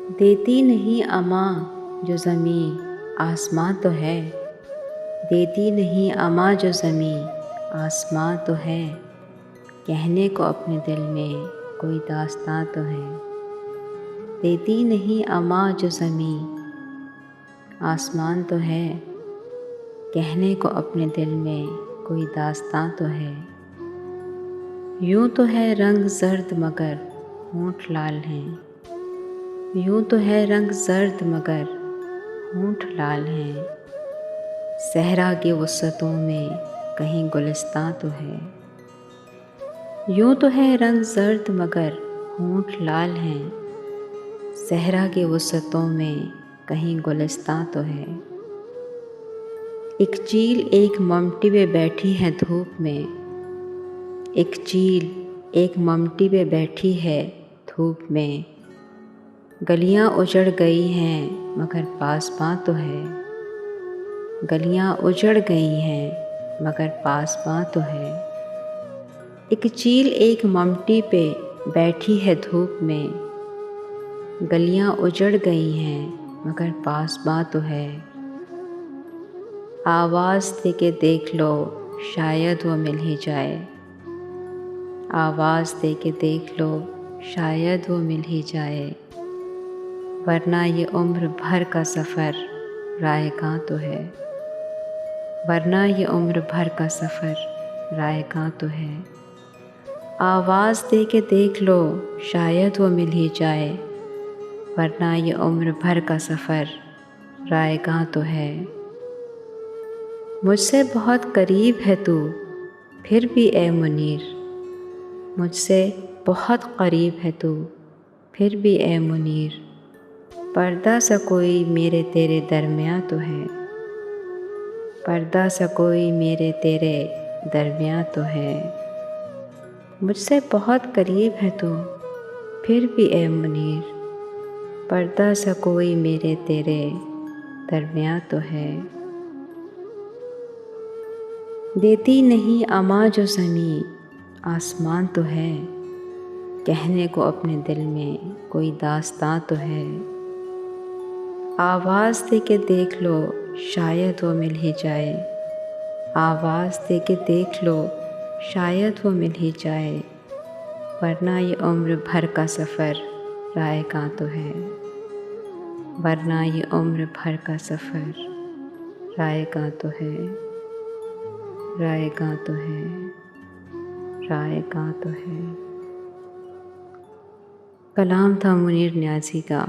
देती नहीं अमा जो ज़मीं आसमां तो है, देती नहीं अमा जो ज़मीं आसमां तो है, कहने को अपने दिल में कोई दास्तां तो है। देती नहीं अमा जो ज़मीं आसमान तो है, कहने को अपने दिल में कोई दास्तां तो है। यूं तो है रंग ज़र्द मगर होंठ लाल हैं, यूं तो है रंग ज़र्द मगर होंठ लाल हैं, सहरा की वुसअतों में कहीं गुलिस्तां तो है। यूं तो है रंग ज़र्द मगर होंठ लाल हैं, सहरा की वुसअतों में कहीं गुलिस्तां तो है। एक चील एक ममटी पे बैठी है धूप में, एक चील एक ममटी पे बैठी है धूप में, गलियां उजड़ गई हैं मगर पासबां तो है। गलियां उजड़ गई हैं मगर पासबां तो है। एक चील एक ममटी पे बैठी है धूप में, गलियां उजड़ गई हैं मगर पासबां तो है। आवाज़ दे के देख लो शायद वो मिल ही जाए, आवाज़ दे के देख लो शायद वो मिल ही जाए, वरना ये उम्र भर का सफ़र रायगां तो है। वरना ये उम्र भर का सफ़र रायगां तो है। आवाज़ दे के देख लो शायद वो मिल ही जाए, वरना ये उम्र भर का सफ़र रायगां तो है। मुझसे बहुत करीब है तू फिर भी ए मुनीर, मुझसे बहुत करीब है तू फिर भी ए मुनीर, पर्दा सा कोई मेरे तेरे दरमियाँ तो है। पर्दा सा कोई मेरे तेरे दरमियाँ तो है। मुझसे बहुत करीब है तू फिर भी ए मुनीर, पर्दा सा कोई मेरे तेरे दरमियाँ तो है। देती नहीं अमा जो ज़मीं आसमान तो है, कहने को अपने दिल में कोई दास्तां तो है। आवाज़ दे के देख लो शायद वो मिल ही जाए, आवाज़ दे के देख लो शायद वो मिल ही जाए, वरना ये उम्र भर का सफ़र रायगां तो है। वरना ये उम्र भर का सफ़र रायगां तो है। रायगां तो है। रायगां तो है। कलाम था मुनीर न्याज़ी का।